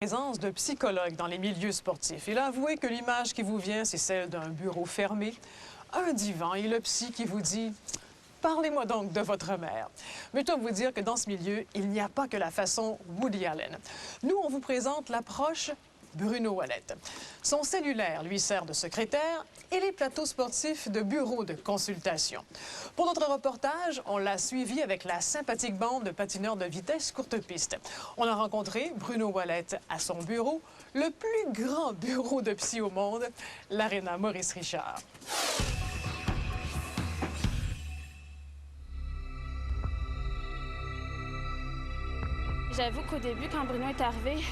Présence de psychologues dans les milieux sportifs. Il a avoué que l'image qui vous vient, c'est celle d'un bureau fermé, un divan et le psy qui vous dit « Parlez-moi donc de votre mère ». Mais je dois vous dire que dans ce milieu, il n'y a pas que la façon Woody Allen. Nous, on vous présente l'approche Bruno Ouellet. Son cellulaire lui sert de secrétaire et les plateaux sportifs de bureau de consultation. Pour notre reportage, on l'a suivi avec la sympathique bande de patineurs de vitesse courte piste. On a rencontré Bruno Ouellet à son bureau, le plus grand bureau de psy au monde, l'Arena Maurice Richard. J'avoue qu'au début, quand Bruno est arrivé,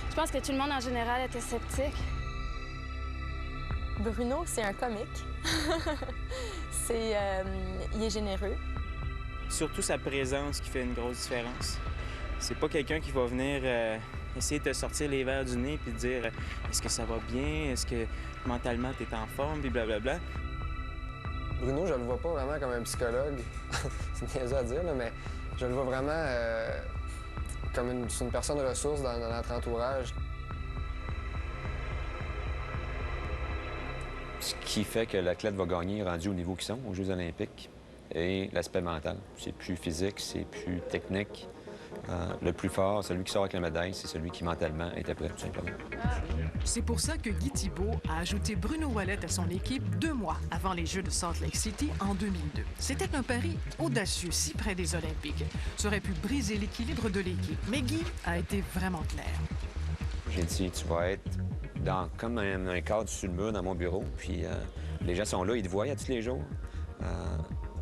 je pense que tout le monde en général était sceptique. Bruno, c'est un comique. Il est généreux. Surtout sa présence qui fait une grosse différence. C'est pas quelqu'un qui va venir essayer de te sortir les verres du nez puis te dire est-ce que ça va bien, est-ce que mentalement tu es en forme, puis blablabla. Bruno, je le vois pas vraiment comme un psychologue. C'est niaiseux à dire, là, mais je le vois vraiment comme une personne ressource dans notre entourage. Ce qui fait que l'athlète va gagner rendu au niveau qu'ils sont aux Jeux olympiques et l'aspect mental. C'est plus physique, c'est plus technique. Le plus fort, celui qui sort avec la médaille, c'est celui qui mentalement était prêt, tout simplement. C'est pour ça que Guy Thibault a ajouté Bruno Ouellet à son équipe 2 mois avant les Jeux de Salt Lake City en 2002. C'était un pari audacieux, si près des Olympiques. Ça aurait pu briser l'équilibre de l'équipe, mais Guy a été vraiment clair. J'ai dit, tu vas être comme un cadre sur le mur dans mon bureau, puis les gens sont là, ils te voient à tous les jours.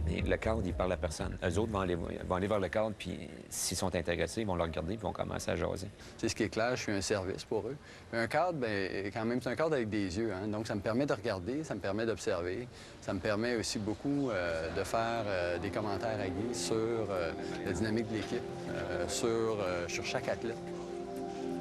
Mais le cadre, il parle à personne. Eux autres vont aller vers le cadre, puis s'ils sont intéressés, ils vont le regarder, puis vont commencer à jaser. C'est ce qui est clair, je suis un service pour eux. Mais un cadre, bien, quand même, c'est un cadre avec des yeux, hein? Donc ça me permet de regarder, ça me permet d'observer. Ça me permet aussi beaucoup de faire des commentaires à Guy sur la dynamique de l'équipe, sur chaque athlète.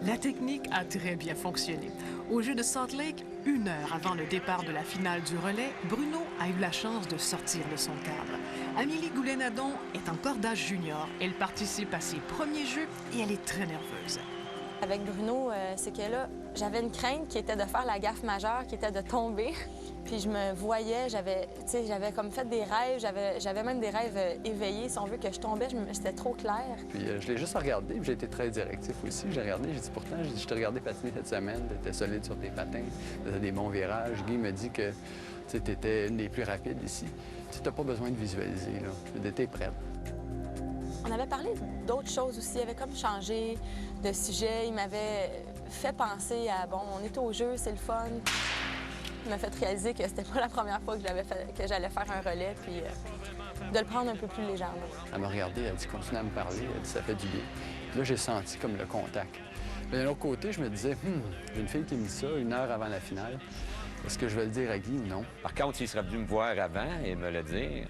La technique a très bien fonctionné. Au jeu de Salt Lake, 1 heure avant le départ de la finale du relais, Bruno a eu la chance de sortir de son cadre. Amélie Goulet-Nadon est en cordage junior. Elle participe à ses premiers Jeux et elle est très nerveuse. Avec Bruno, c'est que là, j'avais une crainte qui était de faire la gaffe majeure, qui était de tomber. Puis je me voyais, j'avais comme fait des rêves, j'avais même des rêves éveillés. Si on veut que je tombais, c'était trop clair. Puis je l'ai juste regardé, puis j'ai été très directif aussi. J'ai regardé, j'ai dit pourtant, je t'ai regardé patiner cette semaine, t'étais solide sur tes patins, t'avais des bons virages. Guy me dit que t'étais une des plus rapides ici. T'as pas besoin de visualiser, là. T'es prête. On avait parlé d'autres choses aussi. Il avait comme changé de sujet. Il m'avait fait penser à, bon, on est au jeu, c'est le fun. Il m'a fait réaliser que c'était pas la première fois que j'allais faire un relais, puis de le prendre un peu plus légèrement. Elle m'a regardé, elle a dit continue à me parler, elle dit ça fait du bien. Puis là, j'ai senti comme le contact. Mais d'un autre côté, je me disais, j'ai une fille qui me dit ça 1 heure avant la finale. Est-ce que je vais le dire à Guy? Non. Par contre, s'il serait venu me voir avant et me le dire,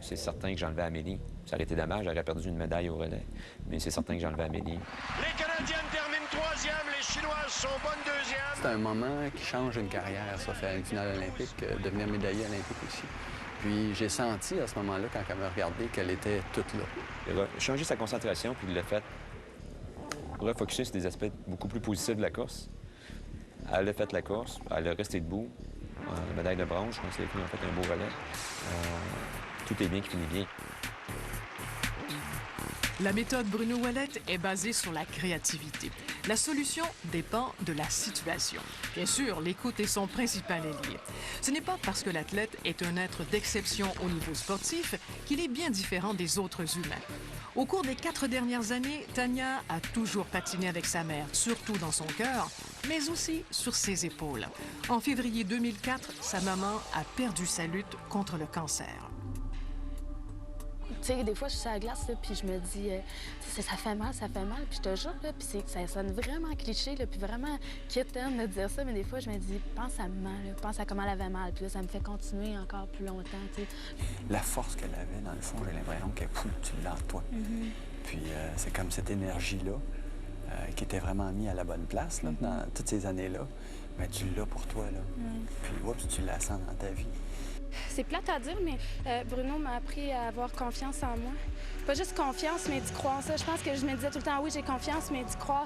c'est certain que j'enlevais Amélie. Ça aurait été dommage, j'aurais perdu une médaille au relais. Mais c'est certain que j'enlevais Amélie. Les Canadiennes terminent 3e, les Chinoises sont bonnes 2e. C'est un moment qui change une carrière, ça, faire une finale olympique, devenir médaillée olympique aussi. Puis j'ai senti à ce moment-là, quand elle m'a regardé, qu'elle était toute là. Il a changé sa concentration, puis il l'a fait refocusser sur des aspects beaucoup plus positifs de la course. Elle a fait la course, elle a resté debout. Médaille de bronze, je pense qu'ils ont fait un beau relais. Tout est bien qui finit bien. La méthode Bruno Ouellet est basée sur la créativité. La solution dépend de la situation. Bien sûr, l'écoute est son principal allié. Ce n'est pas parce que l'athlète est un être d'exception au niveau sportif qu'il est bien différent des autres humains. Au cours des 4 dernières années, Tania a toujours patiné avec sa mère, surtout dans son cœur, mais aussi sur ses épaules. En février 2004, sa maman a perdu sa lutte contre le cancer. Tu sais, des fois, je suis sur la glace, là, puis je me dis, ça fait mal, puis je te jure, là, puis ça sonne vraiment cliché, là, puis vraiment quétaine de dire ça, mais des fois, je me dis, pense à maman, là, pense à comment elle avait mal, puis là, ça me fait continuer encore plus longtemps, tu sais. La force qu'elle avait, dans le fond, j'ai l'impression qu'elle tu l'as en toi. Puis c'est comme cette énergie-là, qui était vraiment mise à la bonne place, là, dans toutes ces années-là, mais tu l'as pour toi, là. Puis, oups, tu la sens dans ta vie. C'est plate à dire, mais Bruno m'a appris à avoir confiance en moi. Pas juste confiance, mais d'y croire ça. Je pense que je me disais tout le temps, oui, j'ai confiance, mais d'y croire,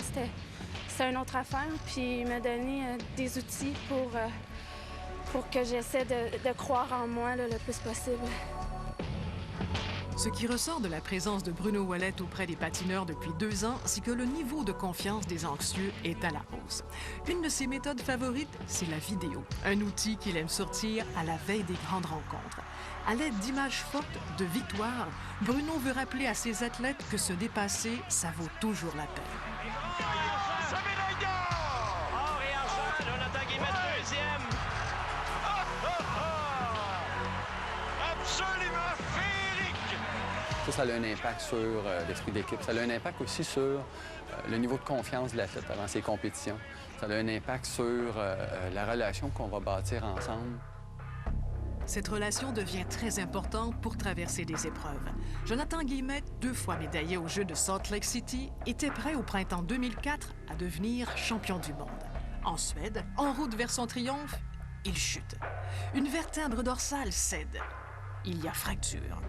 c'est une autre affaire. Puis il m'a donné des outils pour que j'essaie de croire en moi là, le plus possible. Ce qui ressort de la présence de Bruno Ouellet auprès des patineurs depuis 2 ans, c'est que le niveau de confiance des anxieux est à la hausse. Une de ses méthodes favorites, c'est la vidéo, un outil qu'il aime sortir à la veille des grandes rencontres. À l'aide d'images fortes de victoires, Bruno veut rappeler à ses athlètes que se dépasser, ça vaut toujours la peine. Sa médaille d'or! Or et argent, Jonathan Guillemette, deuxième. Absolument féerique! Ça a un impact sur l'esprit d'équipe. Ça a un impact aussi sur le niveau de confiance de l'athlète avant ses compétitions. Ça a un impact sur la relation qu'on va bâtir ensemble. Cette relation devient très importante pour traverser des épreuves. Jonathan Guillemette, 2 fois médaillé aux Jeux de Salt Lake City, était prêt au printemps 2004 à devenir champion du monde. En Suède, en route vers son triomphe, il chute. Une vertèbre dorsale cède. Il y a fracture.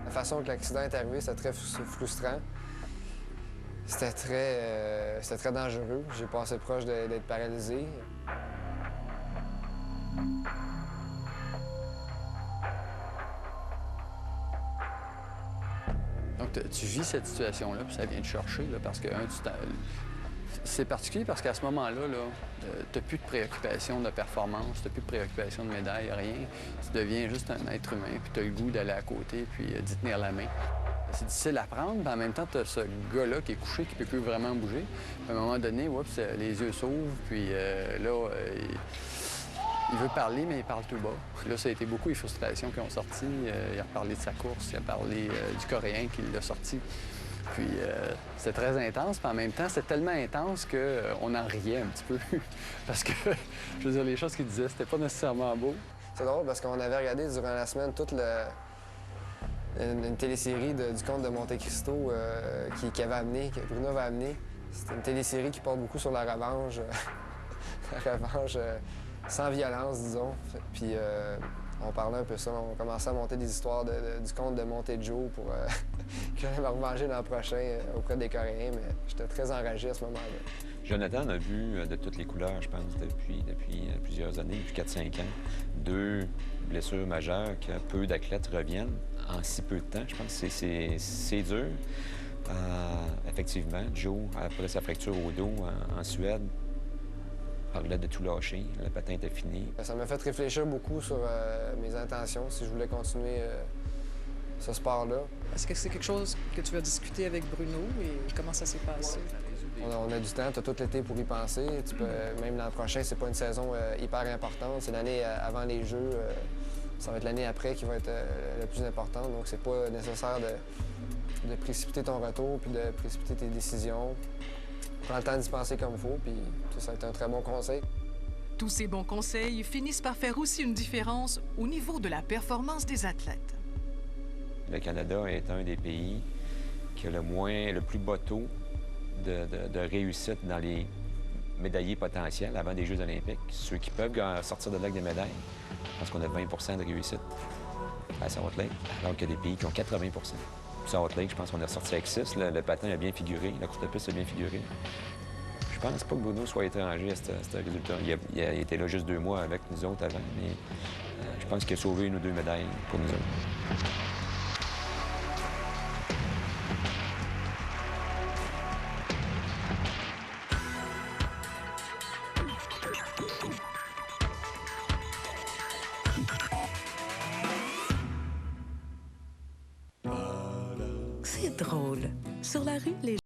La façon que l'accident est arrivé, c'était très frustrant. C'était très dangereux. J'ai passé proche d'être paralysé. Donc, tu vis cette situation-là, puis ça vient te chercher, là, parce que, c'est particulier parce qu'à ce moment-là, tu n'as plus de préoccupation de performance, tu n'as plus de préoccupation de médaille, rien. Tu deviens juste un être humain, puis tu as le goût d'aller à côté, puis d'y tenir la main. C'est difficile à prendre, mais en même temps, tu as ce gars-là qui est couché, qui ne peut plus vraiment bouger. Puis à un moment donné, oups, les yeux s'ouvrent, puis il veut parler, mais il parle tout bas. Là, ça a été beaucoup les frustrations qui ont sorti. Il a parlé de sa course, il a parlé du Coréen qui l'a sorti. Puis c'était très intense, puis en même temps, c'était tellement intense qu'on en riait un petit peu. Parce que, je veux dire, les choses qu'il disait, c'était pas nécessairement beau. C'est drôle parce qu'on avait regardé durant la semaine toute une télésérie du Comte de Monte Cristo qui avait amené, que Bruno avait amené. C'était une télésérie qui porte beaucoup sur la revanche. La revanche sans violence, disons. Puis on parlait un peu ça. On commençait à monter des histoires du Comte de Monte Joe pour que j'allais me revenger l'an prochain auprès des Coréens, mais j'étais très enragé à ce moment-là. Jonathan a vu de toutes les couleurs, je pense, depuis plusieurs années, depuis 4-5 ans. 2 blessures majeures que peu d'athlètes reviennent en si peu de temps. Je pense que c'est dur. Effectivement, Joe, après sa fracture au dos en Suède, parlait de tout lâcher. Le patin était fini. Ça m'a fait réfléchir beaucoup sur mes intentions, si je voulais continuer ce sport-là. Est-ce que c'est quelque chose que tu vas discuter avec Bruno et comment ça s'est passé? On a du temps, tu as tout l'été pour y penser. Même l'an prochain, c'est pas une saison hyper importante. C'est l'année avant les Jeux. Ça va être l'année après qui va être la plus importante. Donc, c'est pas nécessaire de précipiter ton retour puis de précipiter tes décisions. Prends le temps d'y penser comme il faut, puis ça va être un très bon conseil. Tous ces bons conseils finissent par faire aussi une différence au niveau de la performance des athlètes. Le Canada est un des pays qui a le plus bas taux de réussite dans les médaillés potentiels avant des Jeux olympiques. Ceux qui peuvent sortir de là avec des médailles, je pense qu'on a 20 de réussite à Salt Lake, alors qu'il y a des pays qui ont 80 Salt Lake, je pense qu'on est sorti avec 6. Le patin a bien figuré, la course de piste a bien figuré. Je pense pas que Bruno soit étranger à ce résultat. Il a été là juste 2 mois avec nous autres avant, mais je pense qu'il a sauvé 1 ou 2 médailles pour nous autres. C'est drôle. Sur la rue, les